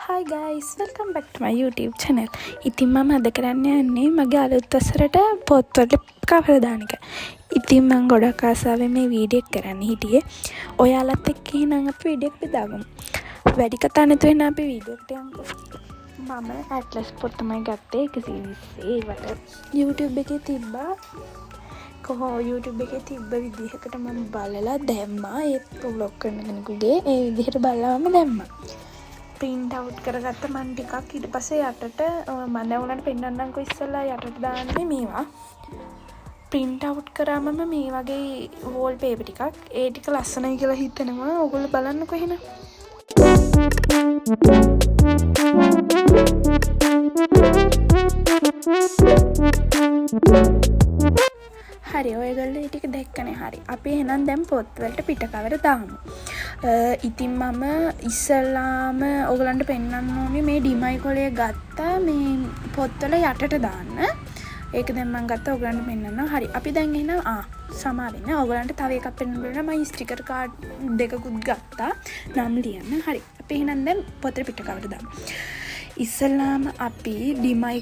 Hi guys, welcome back to my YouTube channel. ඉතින් මම අද කරන්න යන්නේ මගේ අලුත් වසරට පොත්වල කවර දාන එක. ඉතින් මම ගොඩක් ආසාවෙන් මේ වීඩියෝ එක කරන්න හිටියේ. ඔයාලත් එක්ක එහෙනම් අපි වීඩියෝ එක දාගමු. වැඩි කතා නැතුව එන අපි වීඩියෝ එකට යමු. මම ඇට්ලස් පොත් තමයි ගත්තේ 120 ඒවට YouTube එකේ තිබ්බා. YouTube එකේ තිබ්බ විදිහකට මම බලලා දැම්මා. ඒ vlog කරන කෙනෙකුගේ ඒ විදිහට බලලාම දැම්මා. print out කරගත්ත මම ටිකක් ඊට පස්සේ යටට මම දැන් උනට පෙන්නන්නම්කෝ ඉස්සෙල්ලා යටට දාන්නේ මේවා print out කරාම මේ වගේ wall paper ටිකක් ඒ ටික ලස්සනයි කියලා හිතෙනවා. ඔයගොල්ලෝ බලන්නකෝ එහෙනම්. හරි ඔයගොල්ලෝ ටික දැක්කනේ. හරි අපි එහෙනම් දැන් පොත්වලට පිට කවර දාමු. ඉතින් මම ඉස්සල්ලාම ඔයගලන්ට පෙන්නන්න ඕනේ මේ ඩිමයි කොලේ ගත්තා මේ පොත්වල යටට දාන්න. ඒක දැන් මම ගත්තා ඔයගලන්ට පෙන්නන්න. හරි අපි දැන් එහෙනම් සමා වෙන්න. ඔයගලන්ට තව එකක් පෙන්නන්න බෑ. මම ස්ටිකර් කාඩ් දෙකකුත් ගත්තා නම් ලියන්න. හරි අපි එහෙනම් දැන් පොතේ පිට කවර දාමු. ඉස්සල්ලාම අපි ඩිමයි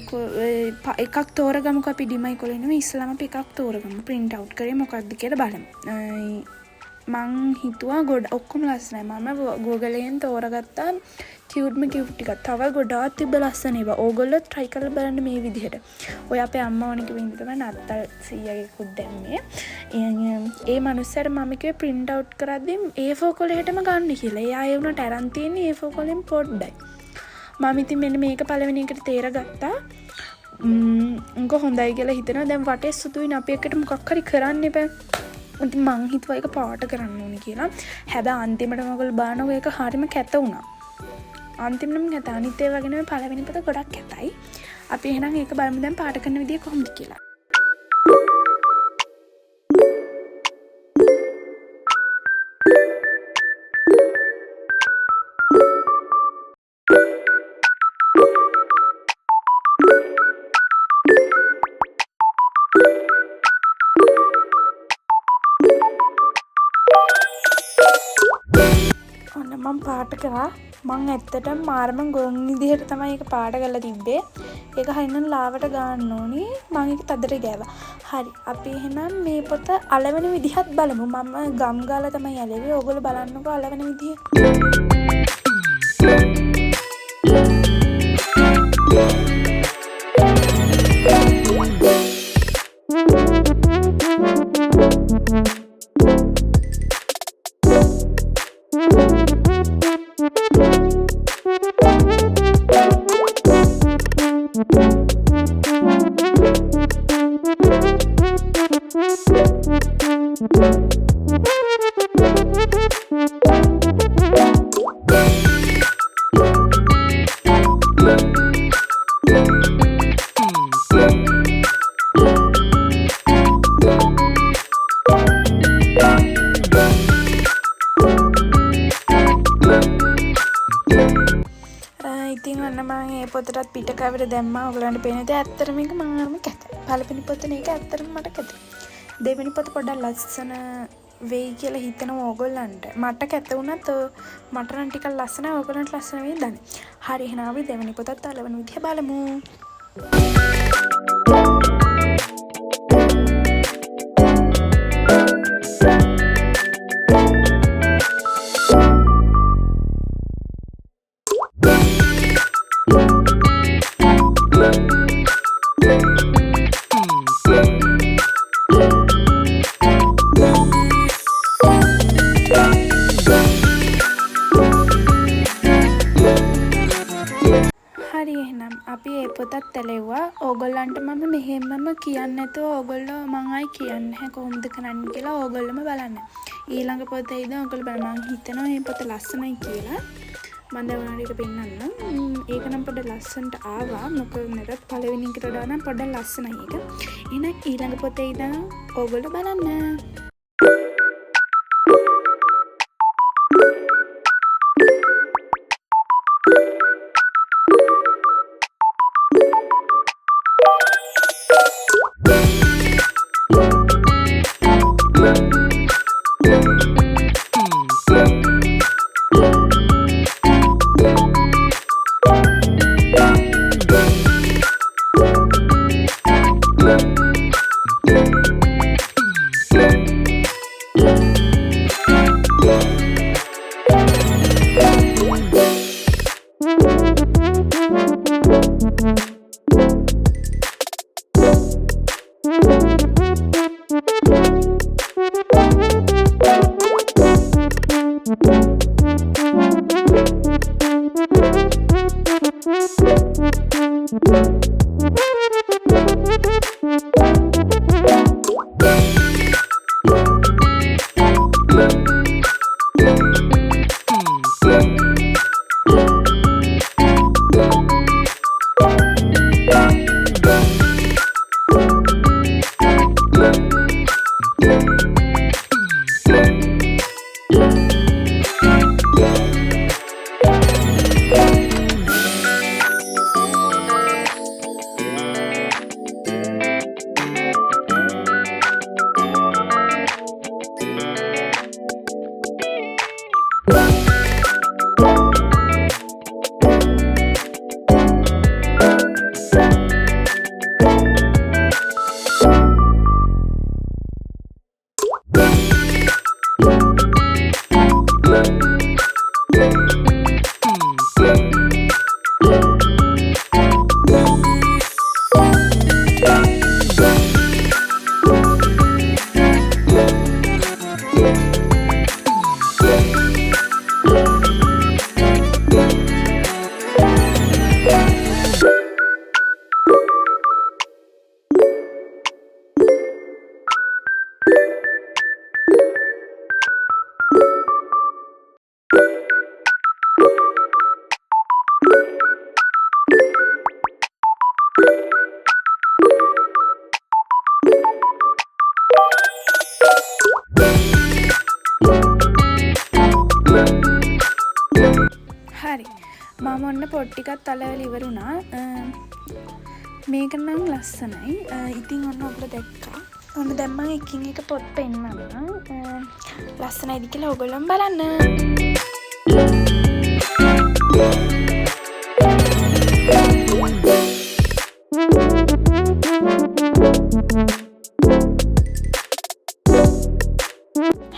එකක් තෝරගමුකෝ. අපි ඩිමයි කොලේ නෙමෙයි ඉස්සල්ලාම අපි එකක් තෝරගමු. print out කරේ මොකක්ද කියලා බලමු. මං හිතුවා ඔක්කොම ලස්සනයි. මම Google එකෙන් තෝරගත්තා කියුට්ම කියුට් ටිකක්. තව ගොඩාක් තිබ්බ ලස්සන ඒවා. ඕගොල්ලෝ try කරලා බලන්න මේ විදිහට. ඔය අපේ අම්මා ඕන කිව්ව ඉඳන් තමයි නත්තල් 100කුත් දැම්මේ. ඒ මනුස්සයාට මම කිව්වේ print out කරද්දී A4 කොලේටම ගන්න කියලා. එයා ඒ උනට අරන් තියෙන්නේ A4 කොලෙන් පොඩ්ඩයි. මම ඉතින් මෙන්න මේක පළවෙනි එකට තේරගත්තා. උන්ක හොඳයි කියලා හිතනවා. දැන් වටේ සුදුයින අපි එකට මොකක් හරි කරන්න එපා. ඉතින් මං හිතුවා ඒක පාට කරන්න ඕනේ කියලා. හැබැයි අන්තිමටම ඔයගොල්ලෝ බලනකො ඒක හරියම කැත වුණා. අන්තිමටම කැත. අනිත් ඒවා වගේ නෙමෙයි පළවෙනි පොත ගොඩක් කැතයි. අපි එහෙනම් ඒක බලමු දැන් පාට කරන විදිය කොහොමද කියලා. මම පාට කරා. මං ඇත්තටම මාරම ගොන් විදිහට තමයි ඒක පාට කරලා තිබ්බේ. ඒක හරිනම් ලාවට ගන්න ඕනි. මං ඒක තදට ගෑවා. හරි අපි එහෙනම් මේ පොත අලවන විදිහත් බලමු. මම ගම් ගාලා තමයි ඇලෙවේ. ඔයගොල්ලෝ බලන්නකෝ අලවන විදිහ. ඉතින් අන්න මම මේ පොතටත් පිට කවර දැම්මා. ඔයගලන්ට පේනද? ඇත්තටම මේක මාරම කැතයි. පළවෙනි පොත නේ ඇත්තටම මට කැතයි. දෙවෙනි පොත පොඩ්ඩක් ලස්සන වෙයි කියලා හිතනවා ඕගොල්ලන්ට. මට කැත වුණත් මට නම් ටිකක් ලස්සනයි. ඕගොල්ලන්ට ලස්සන වෙයි දන්නේ. හරි එහෙනම් අපි දෙවෙනි පොතත් අලවන විදිහ බලමු. හරි එහෙනම් අපි මේ පොතත් තැලෙව්වා. ඕගොල්ලන්ට මම මෙහෙමම කියන්නේ නැතුව ඕගොල්ලෝ මං ආයි කියන්නේ නැහැ කොහොමද කරන්න කියලා. ඕගොල්ලෝම බලන්න. ඊළඟ පොතේ ඉතින් ඕගොල්ලෝ බලන්න. මං හිතනවා මේ පොත ලස්සනයි කියලා. මම දැන් ඔයාලට ඒක පෙන්නන්නම්. ඒක නම් පොඩ්ඩක් ලස්සනට ආවා. මොකද නැතත් පළවෙනි එකට වඩා නම් පොඩ්ඩක් ලස්සනයි ඒක. එහෙනම් ඊළඟ පොතේ ඉතින් ඕගොල්ලෝ බලන්න. හරි මම ඔන්න පොඩ් ටිකත් අලවලා ඉවරුණා. මේක නම් ලස්සනයි. ඉතින් ඔන්න ඔබලා දැක්කා. ඔන්න දැන් මම එකින් එක පොත් පෙන්නන්නම්. ලස්සනයිද කියලා ඔයගොල්ලෝ බලන්න.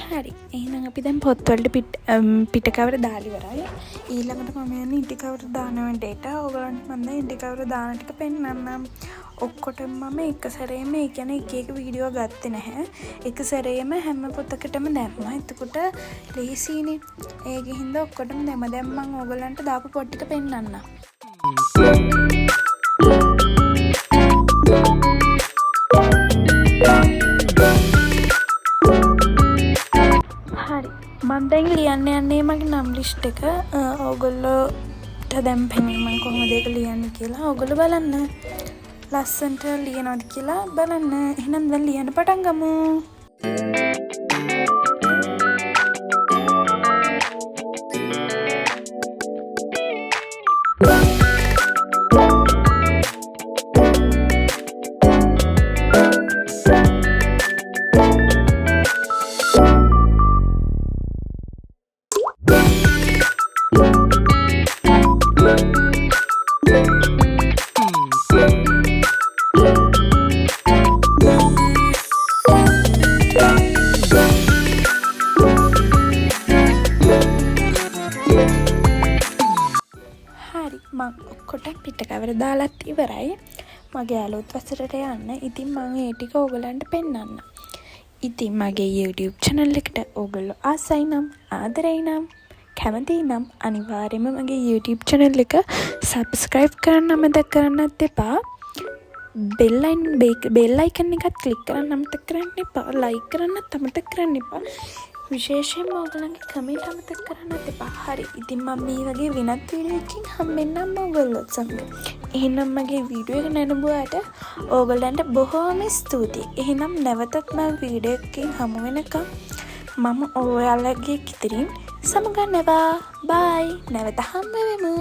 හරි එහෙනම් අපි දැන් පොත්වලට පිට කවර දාලා ඉවරයි. ඊළඟට මම යන්නේ ඉටි කවර දාන වෙලට. ඔයගලන්ට මම දැන් ඉටි කවර දාන ටික පෙන්නන්නම්. ඔක්කොටම මම එක සැරේම ඒ කියන්නේ එක එක වීඩියෝ ගත්තේ නැහැ. එක සැරේම හැම පොතකටම දැම්මා. එතකොට ලේසියිනේ. ඒකෙ හින්දා ඔක්කොටම දැම්ම. දැන් මම ඔයගලන්ට දාපු පොත් ටික පෙන්නන්නම්. මම දැන් ලියන්න යන්නේ මගේ නම් ලිස්ට් එක. ඕගොල්ලෝට දැන් පෙන්නේ මම කොහොමද ඒක ලියන්නේ කියලා. ඕගොල්ලෝ බලන්න. ලස්සනට ලියනවාද කියලා බලන්න. එහෙනම් දැන් ලියන්න පටන් ගමු. ඔක්කොට පිට කවර දාලත් ඉවරයි. මගේ අලුත් වසරට යන්න. ඉතින් මම ඒ ටික ඕගලන්ට පෙන්නන්න. ඉතින් මගේ YouTube channel එකට ඕගොල්ලෝ ආසයි නම් ආදරේ නම් කැමති නම් අනිවාර්යයෙන්ම මගේ YouTube channel එක subscribe කරන්න අමතක කරන්නත් එපා. bell icon එකත් click කරන්න අමතක කරන්න එපා. like කරන්නත් අමතක කරන්න එපා. විශේෂයෙන්ම ඔයගලගේ කමෙන්ට් අමතක කරන්නත් එපා. හරි. ඉතින් මම මේ වගේ වෙනත් වීඩියෝ එකකින් හම්බෙන්නම් ඔයගොල්ලොත් සමග. එහෙනම් මගේ වීඩියෝ එක නැරඹුවාට ඔයගලන්ට බොහෝම ස්තුතියි. එහෙනම් නැවතත් මම වීඩියෝ එකකින් හමු වෙනකම් මම ඔයාලගේ ඉතිරින් සමගන්නවා. බයි. නැවත හම්බ වෙමු.